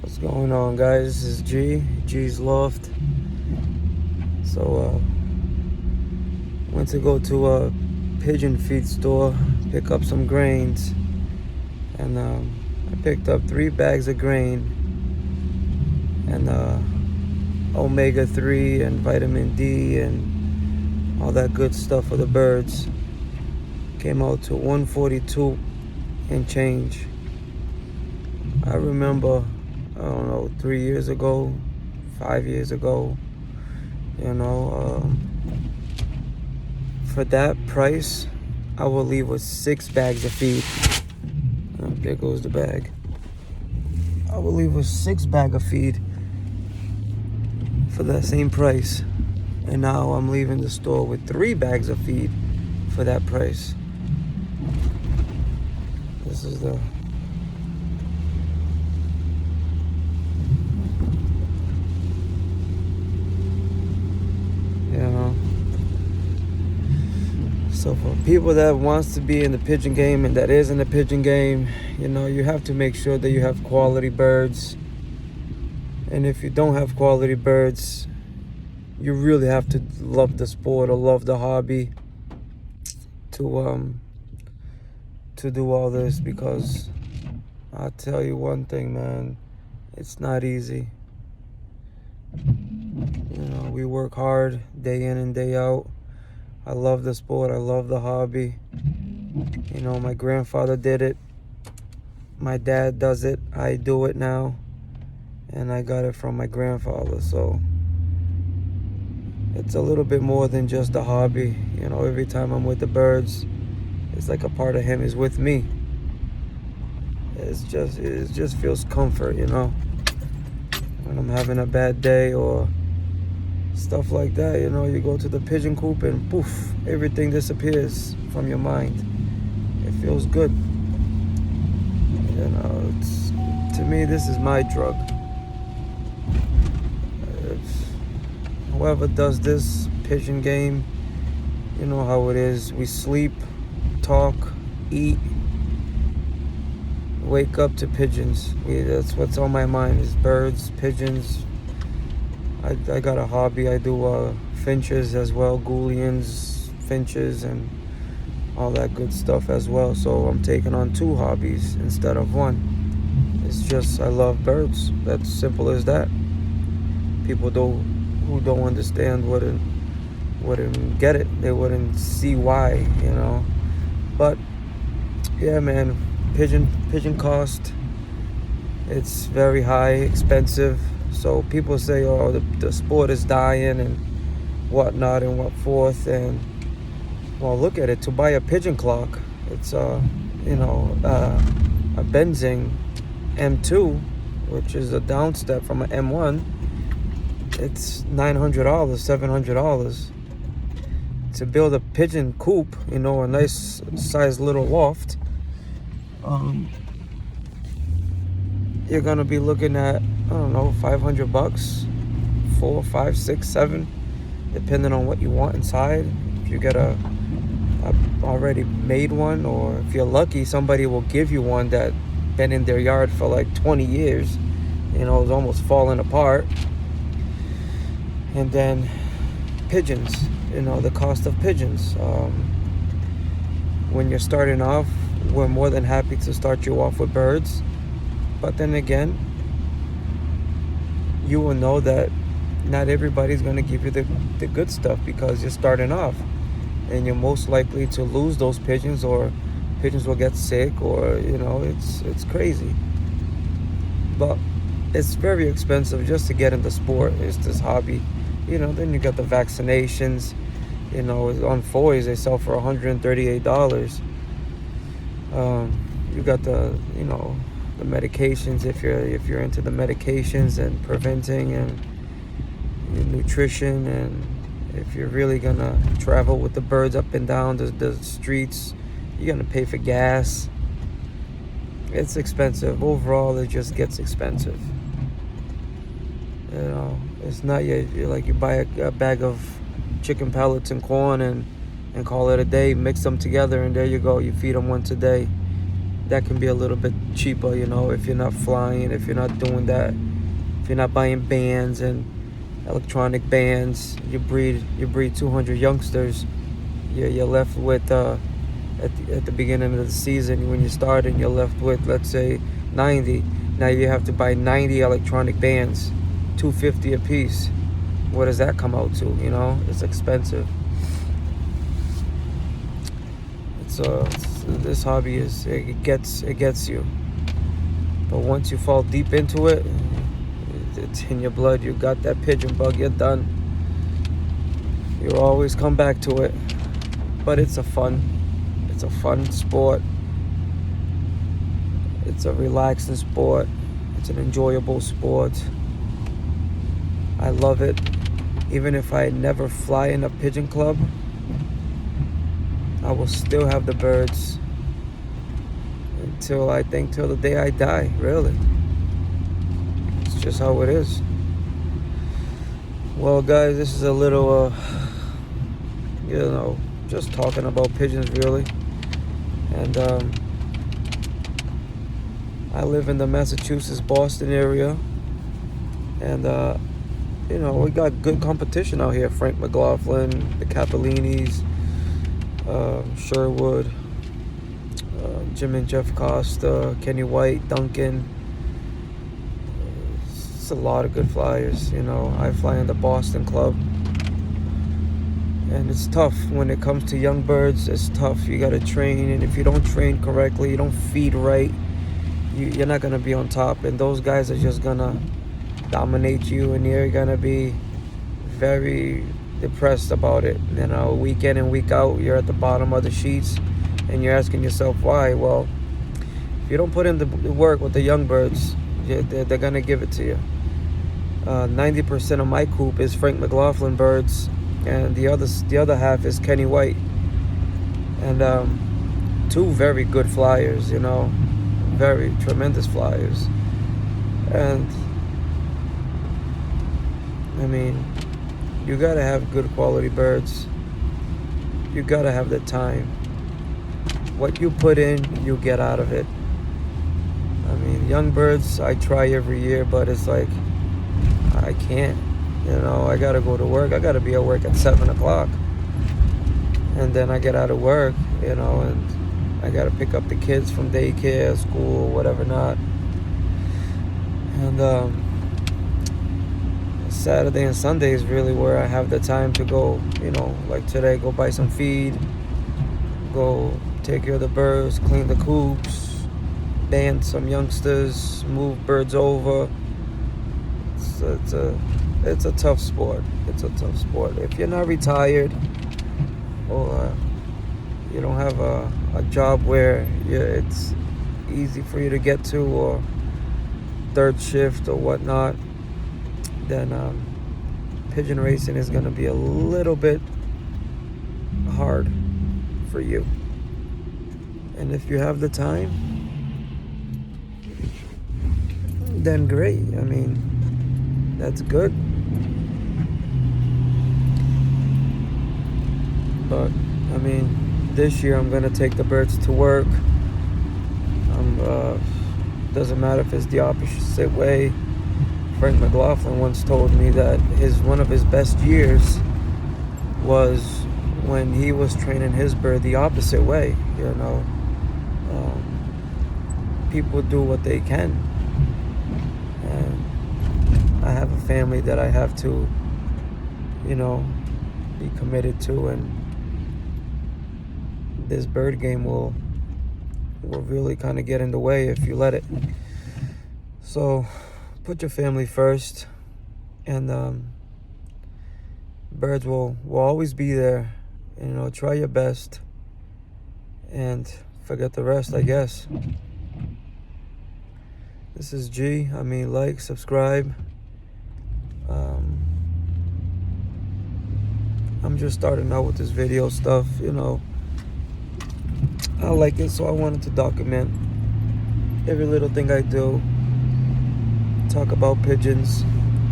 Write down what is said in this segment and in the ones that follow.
What's going on, guys? This is G's Loft. So, went to go to a pigeon feed store, pick up some grains, and I picked up 3 bags of grain and omega-3 and vitamin D and all that good stuff for the birds. Came out to $142 and change. I remember, I don't know, 3 years ago, 5 years ago, for that price, I will leave with 6 bags of feed. There goes the bag. I will leave with 6 bags of feed for that same price. And now I'm leaving the store with 3 bags of feed for that price. This is the So for people that wants to be in the pigeon game and that is in the pigeon game, you have to make sure that you have quality birds. And if you don't have quality birds, you really have to love the sport or love the hobby to do all this, because I'll tell you one thing, man, it's not easy. We work hard day in and day out. I love the sport. I love the hobby. My grandfather did it. My dad does it. I do it now. And I got it from my grandfather. So it's a little bit more than just a hobby. Every time I'm with the birds, it's like a part of him is with me. It just feels comfort, when I'm having a bad day or stuff like that. You go to the pigeon coop and poof, everything disappears from your mind. It feels good. To me, this is my drug. Whoever does this pigeon game, you know how it is. We sleep, talk, eat, wake up to pigeons. That's what's on my mind, is birds, pigeons. I got a hobby. I do finches as well, Goulians, finches, and all that good stuff as well. So I'm taking on 2 hobbies instead of 1. It's just I love birds. That's simple as that. People who don't understand wouldn't get it. They wouldn't see why, But yeah, man, pigeon cost, it's very high, expensive. So people say, oh, the sport is dying and whatnot and what forth. And well, look at it. To buy a pigeon clock, it's a Benzing M2, which is a downstep from an M1. It's $900, $700 to build a pigeon coop. A nice sized little loft. You're gonna be looking at, I don't know, $500, 4, 5, 6, 7, depending on what you want inside. If you get a already made one, or if you're lucky, somebody will give you one that been in their yard for like 20 years. It's almost falling apart. And then pigeons, the cost of pigeons. When you're starting off, we're more than happy to start you off with birds. But then again, you will know that not everybody's going to give you the good stuff, because you're starting off. And you're most likely to lose those pigeons, or pigeons will get sick, or, it's crazy. But it's very expensive just to get in the sport. It's this hobby. Then you got the vaccinations. On Foy's they sell for $138. You got the medications, if you're into the medications and preventing and nutrition, and if you're really gonna travel with the birds up and down the streets, you're gonna pay for gas. It's expensive. Overall, it just gets expensive. It's not you're like you buy a bag of chicken pellets and corn and call it a day, mix them together, and there you go. You feed them once a day. that can be a little bit cheaper, you know, if you're not flying, if you're not doing that, if you're not buying bands and electronic bands. You breed 200 youngsters. You're left with at the beginning of the season, when you start, and you're left with, let's say, 90. Now you have to buy 90 electronic bands, 250 a piece. What does that come out to? You know, it's expensive. This hobby it gets you. But once you fall deep into it, it's in your blood. You got that pigeon bug, you're done. You'll always come back to it. But it's a fun sport. It's a relaxing sport. It's an enjoyable sport. I love it. Even if I never fly in a pigeon club, I will still have the birds till the day I die, really. It's just how it is. Well, guys, this is a little, just talking about pigeons, really. And I live in the Massachusetts, Boston area. And, we got good competition out here. Frank McLaughlin, the Capellinis, Sherwood, Jim and Jeff Costa, Kenny White, Duncan. It's a lot of good flyers. I fly in the Boston Club. And it's tough when it comes to young birds. It's tough. You got to train. And if you don't train correctly, you don't feed right, you're not going to be on top. And those guys are just going to dominate you. And you're going to be very depressed about it. Week in and week out, you're at the bottom of the sheets. And you're asking yourself why. Well, if you don't put in the work with the young birds, they're going to give it to you. 90% of my coop is Frank McLaughlin birds, and the other half is Kenny White. And two very good flyers, very tremendous flyers. And you gotta have good quality birds. You gotta have the time. What you put in, you get out of it. Young birds, I try every year, but it's like, I can't. I gotta go to work. I gotta be at work at 7 o'clock. And then I get out of work, and I gotta pick up the kids from daycare, school, whatever not. And Saturday and Sunday is really where I have the time to go, like today, go buy some feed, go take care of the birds, clean the coops, band some youngsters, move birds over. It's a tough sport. It's a tough sport. If you're not retired, or you don't have a job where it's easy for you to get to, or third shift or whatnot, then pigeon racing is going to be a little bit hard for you. And if you have the time, then great. That's good. But this year I'm gonna take the birds to work. Doesn't matter if it's the opposite way. Frank McLaughlin once told me that one of his best years was when he was training his bird the opposite way. People do what they can, and I have a family that I have to, be committed to, and this bird game will really kind of get in the way if you let it. So put your family first, and birds will always be there. Try your best and forget the rest, I guess. This is G. Like, subscribe. I'm just starting out with this video stuff, I like it, so I wanted to document every little thing I do. Talk about pigeons.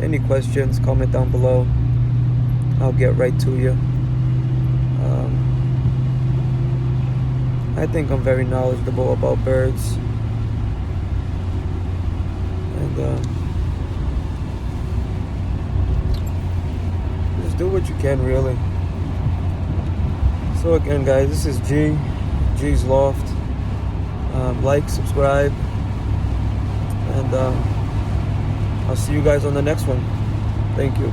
Any questions, comment down below. I'll get right to you. I think I'm very knowledgeable about birds. And just do what you can, really. So again, guys, this is G's Loft. Like, subscribe, and I'll see you guys on the next one. Thank you.